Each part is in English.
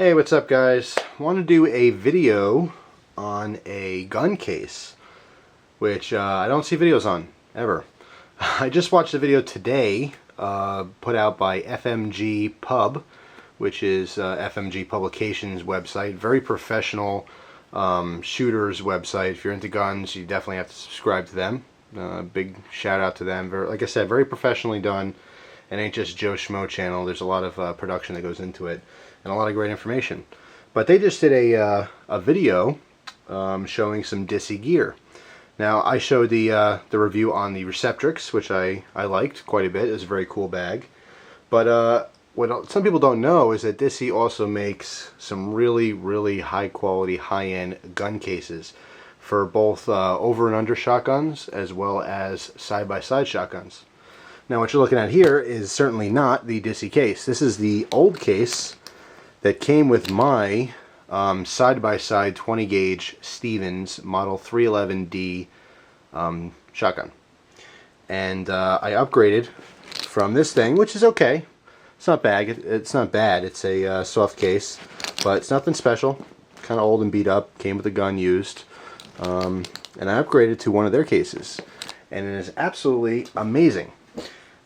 Hey, what's up guys? I want to do a video on a gun case, which I don't see videos on, ever. I just watched a video today put out by FMG Pub, which is FMG Publications website. Very professional shooters website. If you're into guns, you definitely have to subscribe to them. Big shout out to them. Like I said, very professionally done. It ain't just Joe Schmo channel. There's a lot of production that goes into it and a lot of great information. But they just did a video showing some Disse gear. Now I showed the review on the Receptrix, which I liked quite a bit. It was a very cool bag. But what some people don't know is that Disse also makes some really high quality, high-end gun cases for both over and under shotguns as well as side-by-side shotguns. Now what you're looking at here is certainly not the Disse case. This is the old case that came with my side-by-side 20 gauge Stevens Model 311D shotgun. And I upgraded from this thing, which is okay. It's not bad. It's not bad. It's a soft case, but it's nothing special. Kind of old and beat up. Came with the gun used. And I upgraded to one of their cases. And it is absolutely amazing.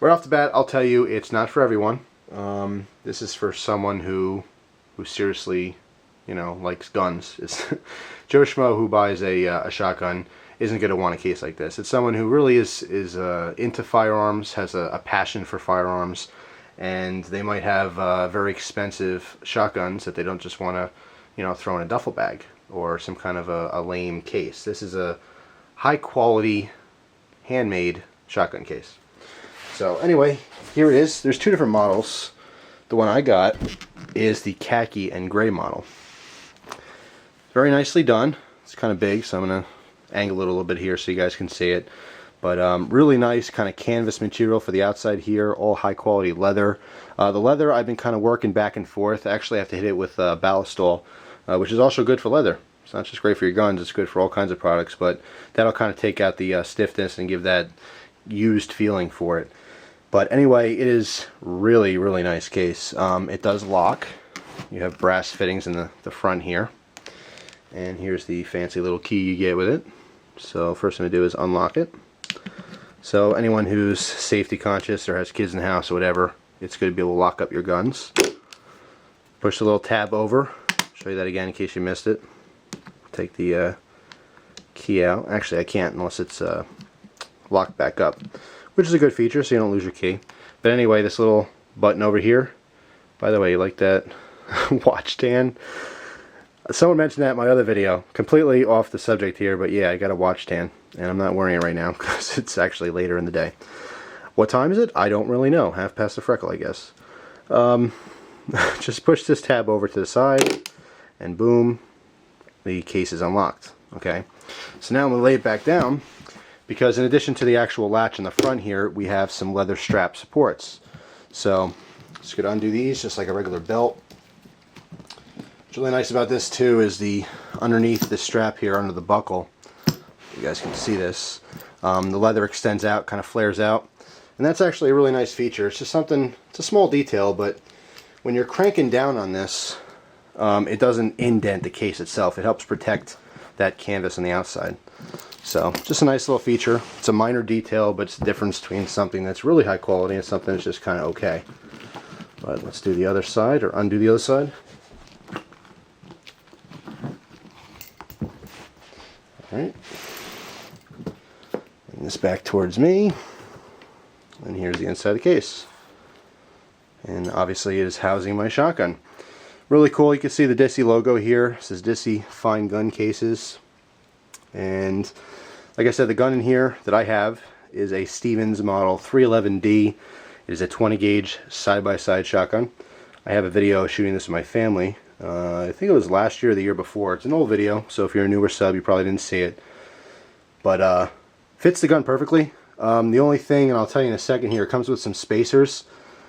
Right off the bat, I'll tell you, it's not for everyone. This is for someone who seriously, you know, likes guns. It's Joe Schmo who buys a shotgun isn't going to want a case like this. It's someone who really is into firearms, has a passion for firearms, and they might have very expensive shotguns that they don't just want to, you know, throw in a duffel bag or some kind of a lame case. This is a high quality, handmade shotgun case. So anyway, here it is. There's two different models. The one I got is the khaki and gray model. Very nicely done. It's kind of big, so I'm going to angle it a little bit here so you guys can see it. But really nice kind of canvas material for the outside here, all high quality leather. The leather I've been kind of working back and forth. Actually I have to hit it with ballistol, which is also good for leather. It's not just great for your guns, it's good for all kinds of products, but that'll kind of take out the stiffness and give that used feeling for it. But anyway, it is really nice case. It does lock. You have brass fittings in the front here. And here's the fancy little key you get with it. So first thing to do is unlock it. So anyone who's safety conscious or has kids in the house or whatever, it's good to be able to lock up your guns. Push the little tab over. Show you that again in case you missed it. Take the key out. Actually I can't unless it's locked back up, which is a good feature so you don't lose your key. But anyway, this little button over here, by the way, you like that watch stand? Someone mentioned that in my other video. Completely off the subject here, but yeah, I got a watch stand and I'm not wearing it right now because it's actually later in the day. What time is it? I don't really know. Half past the freckle, I guess. Just push this tab over to the side and boom, the case is unlocked. Okay, so now I'm going to lay it back down, because in addition to the actual latch in the front here, we have some leather strap supports. So just going to undo these just like a regular belt. What's really nice about this too is the underneath the strap here under the buckle, you guys can see this, the leather extends out, kind of flares out, and that's actually a really nice feature. It's just something, it's a small detail, but when you're cranking down on this, it doesn't indent the case itself. It helps protect that canvas on the outside. So just a nice little feature. It's a minor detail, but it's the difference between something that's really high quality and something that's just kind of okay. But let's do the other side, or undo the other side. Alright. Bring this back towards me. And here's the inside of the case. And obviously it is housing my shotgun. Really cool. You can see the Disse logo here. It says Disse Fine Gun Cases. And like I said, the gun in here that I have is a Stevens Model 311D. It is a 20 gauge side-by-side shotgun. I have a video shooting this with my family. I think it was last year or the year before. It's an old video, so if you're a newer sub, you probably didn't see it. But fits the gun perfectly. The only thing, and I'll tell you in a second here, it comes with some spacers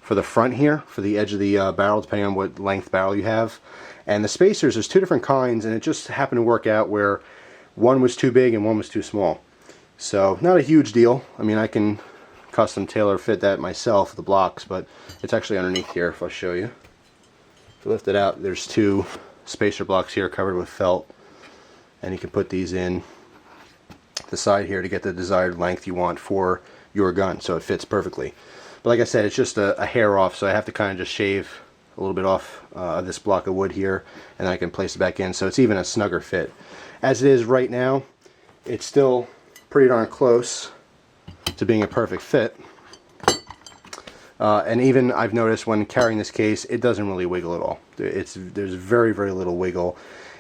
for the front here, for the edge of the barrel, depending on what length barrel you have. And the spacers, there's two different kinds, and it just happened to work out where one was too big and one was too small. So not a huge deal. I mean, I can custom tailor fit that myself, the blocks, but it's actually underneath here if I'll show you. If you lift it out, there's two spacer blocks here covered with felt, and you can put these in the side here to get the desired length you want for your gun, so it fits perfectly. But like I said, it's just a hair off, so I have to kind of just shave a little bit off of this block of wood here, and then I can place it back in, so it's even a snugger fit. As it is right now, it's still pretty darn close to being a perfect fit. And even I've noticed when carrying this case, it doesn't really wiggle at all. There's very, very little wiggle.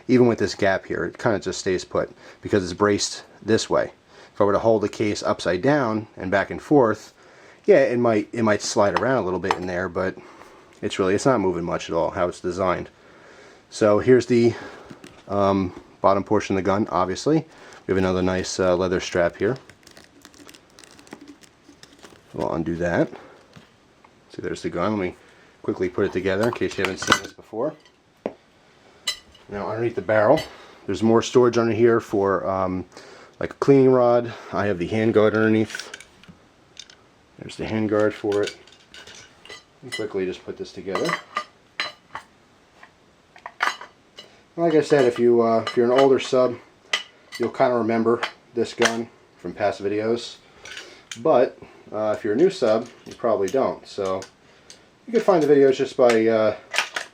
Even with this gap here, it kind of just stays put because it's braced this way. If I were to hold the case upside down and back and forth, yeah, it might slide around a little bit in there, but it's not moving much at all how it's designed. So here's the bottom portion of the gun. Obviously, we have another nice leather strap here. We'll undo that. See, there's the gun. Let me quickly put it together in case you haven't seen this before. Now underneath the barrel, there's more storage under here for like a cleaning rod. I have the hand guard underneath. There's the hand guard for it. And quickly just put this together. Like I said, if you're an older sub, you'll kind of remember this gun from past videos. But if you're a new sub, you probably don't. So you can find the videos just by, I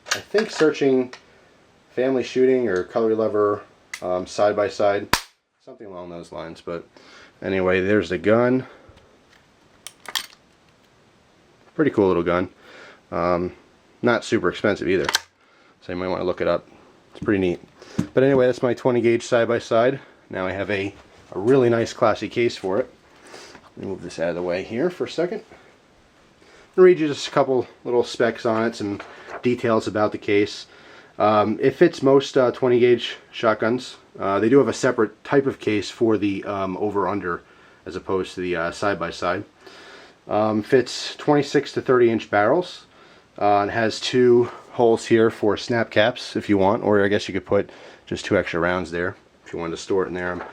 think, searching family shooting or cutlerylover side by side, something along those lines. But anyway, there's the gun. Pretty cool little gun. Not super expensive either, so you might want to look it up. It's pretty neat. But anyway, that's my 20 gauge side by side. Now I have a really nice classy case for it. Let me move this out of the way here for a second. I'll read you just a couple little specs on it, some details about the case. It fits most 20 gauge shotguns. They do have a separate type of case for the over-under as opposed to the side-by-side. Fits 26 to 30 inch barrels. It has two holes here for snap caps if you want, or I guess you could put just 2 extra rounds there if you wanted to store it in there.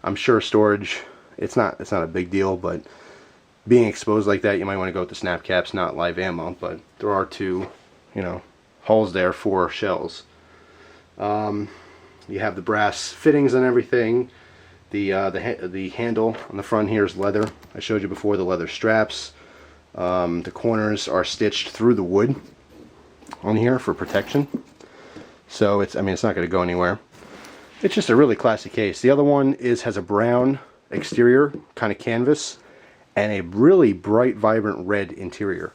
I'm sure storage, it's not a big deal, but being exposed like that, you might want to go with the snap caps, not live ammo. But there are two, holes there for shells. You have the brass fittings and everything. The handle on the front here is leather. I showed you before the leather straps. The corners are stitched through the wood on here for protection. So it's not going to go anywhere. It's just a really classy case. The other one has a brown exterior, kind of canvas, and a really bright, vibrant red interior.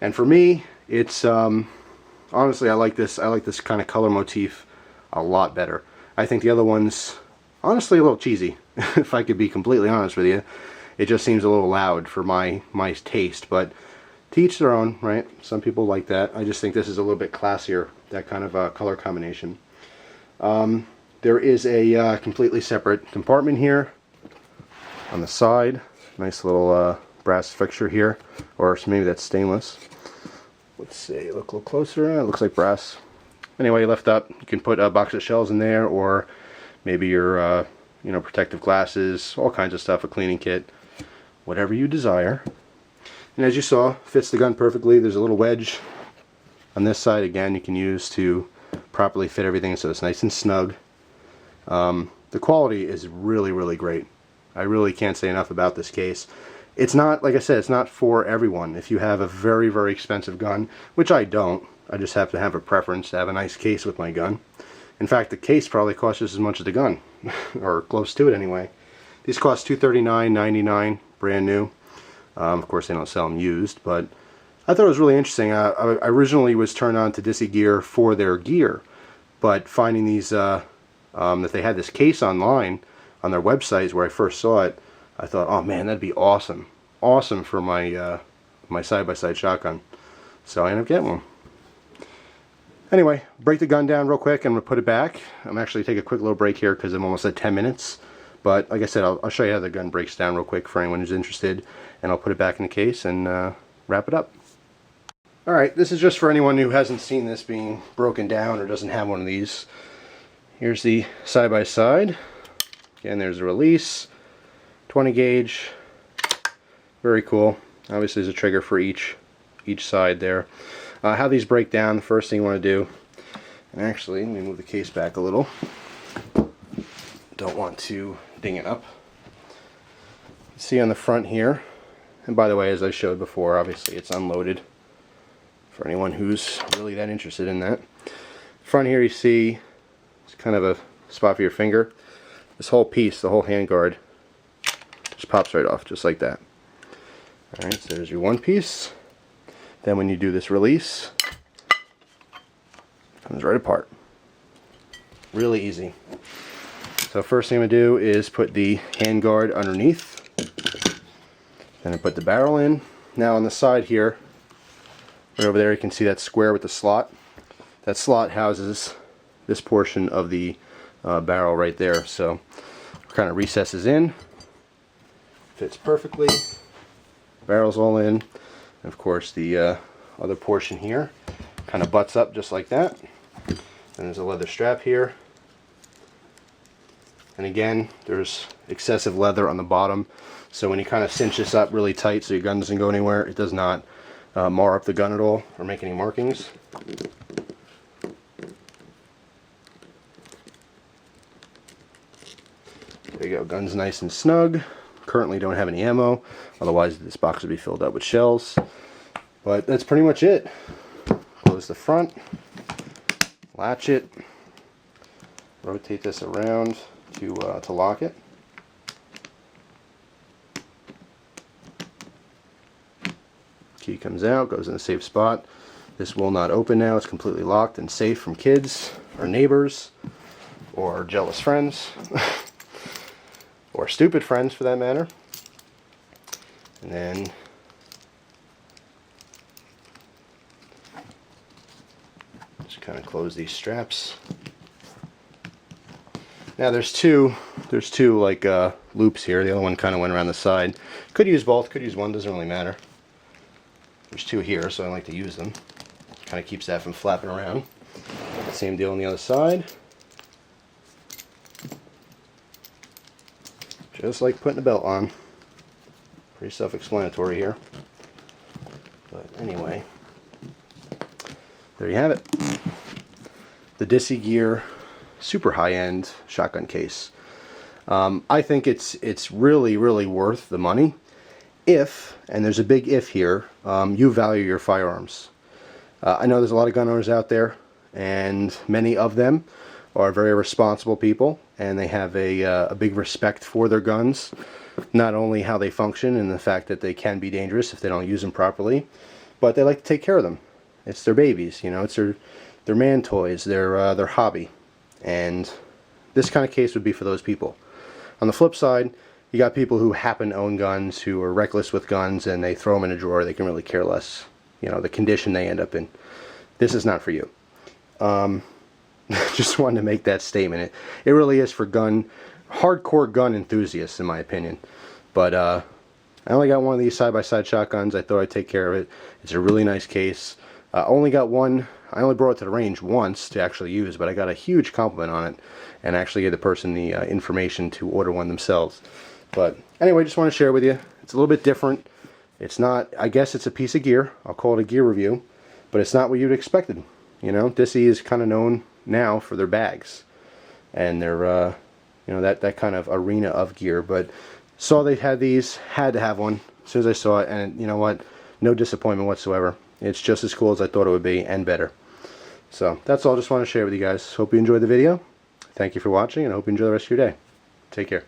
And for me, it's honestly, I like this kind of color motif a lot better. I think the other one's honestly a little cheesy, if I could be completely honest with you. It just seems a little loud for my taste, but to each their own, right? Some people like that. I just think this is a little bit classier, that kind of color combination. There is a completely separate compartment here on the side. Nice little brass fixture here, or maybe that's stainless. Let's see, look a little closer. It looks like brass. Anyway, lift up. You can put a box of shells in there, or maybe your protective glasses, all kinds of stuff, a cleaning kit, whatever you desire. And as you saw, fits the gun perfectly. There's a little wedge on this side, again, you can use to properly fit everything so it's nice and snug. The quality is really, really great. I really can't say enough about this case. It's not, like I said, it's not for everyone. If you have a very, very expensive gun, which I don't, I just have to have a preference to have a nice case with my gun. In fact, the case probably costs just as much as the gun, or close to it anyway. These cost $239.99, brand new. Of course, they don't sell them used, but I thought it was really interesting. I originally was turned on to Disse gear for their gear, but finding these, that they had this case online on their websites where I first saw it, I thought, oh man, that'd be awesome. Awesome for my my side-by-side shotgun. So I ended up getting one. Anyway, break the gun down real quick and I'm going to put it back. I'm actually take a quick little break here because I'm almost at 10 minutes. But like I said, I'll show you how the gun breaks down real quick for anyone who's interested. And I'll put it back in the case and wrap it up. Alright, this is just for anyone who hasn't seen this being broken down or doesn't have one of these. Here's the side-by-side. Again, there's the release. 20 gauge. Very cool. Obviously there's a trigger for each side there. How these break down, the first thing you want to do, and actually, let me move the case back a little. Don't want to ding it up. See on the front here, and by the way, as I showed before, obviously it's unloaded for anyone who's really that interested in that. Front here you see it's kind of a spot for your finger. This whole piece, the whole handguard, just pops right off just like that. Alright, so there's your one piece. Then when you do this release, it comes right apart. Really easy. So first thing I'm going to do is put the handguard underneath. Then I put the barrel in. Now on the side here, right over there, you can see that square with the slot. That slot houses this portion of the barrel right there. So it kind of recesses in. Fits perfectly. Barrel's all in. And of course the other portion here kind of butts up just like that. And there's a leather strap here. And again, there's excessive leather on the bottom. So when you kind of cinch this up really tight so your gun doesn't go anywhere, it does not mar up the gun at all or make any markings. There you go, gun's nice and snug. Currently don't have any ammo, otherwise this box would be filled up with shells. But that's pretty much it. Close the front, latch it, rotate this around to lock it. Key comes out, goes in a safe spot. This will not open now, it's completely locked and safe from kids or neighbors or jealous friends or stupid friends for that matter. And then just kind of close these straps. Now there's two like loops here. The other one kind of went around the side. Could use both, could use one, doesn't really matter. There's two here, so I like to use them. Kind of keeps that from flapping around. Same deal on the other side. Just like putting a belt on. Pretty self-explanatory here. But anyway, there you have it. The Disse Gear super high-end shotgun case. I think it's really worth the money if, and there's a big if here, you value your firearms. I know there's a lot of gun owners out there, and many of them are very responsible people, and they have a big respect for their guns. Not only how they function and the fact that they can be dangerous if they don't use them properly, but they like to take care of them. It's their babies, you know, it's their man toys, their hobby. And this kind of case would be for those people. On the flip side, you got people who happen to own guns, who are reckless with guns, and they throw them in a drawer. They can really care less, you know, the condition they end up in. This is not for you. Just wanted to make that statement. It really is for hardcore gun enthusiasts, in my opinion. But I only got one of these side-by-side shotguns. I thought I'd take care of it. It's a really nice case. I only got one. I only brought it to the range once to actually use, but I got a huge compliment on it, and actually gave the person the information to order one themselves. But anyway, just want to share with you. It's a little bit different. It's not, I guess it's a piece of gear. I'll call it a gear review, but it's not what you'd expected. You know, Disse is kind of known now for their bags and their, you know, that kind of arena of gear. But saw they had these, had to have one as soon as I saw it, and you know what? No disappointment whatsoever. It's just as cool as I thought it would be, and better. So that's all I just want to share with you guys. Hope you enjoyed the video. Thank you for watching, and I hope you enjoy the rest of your day. Take care.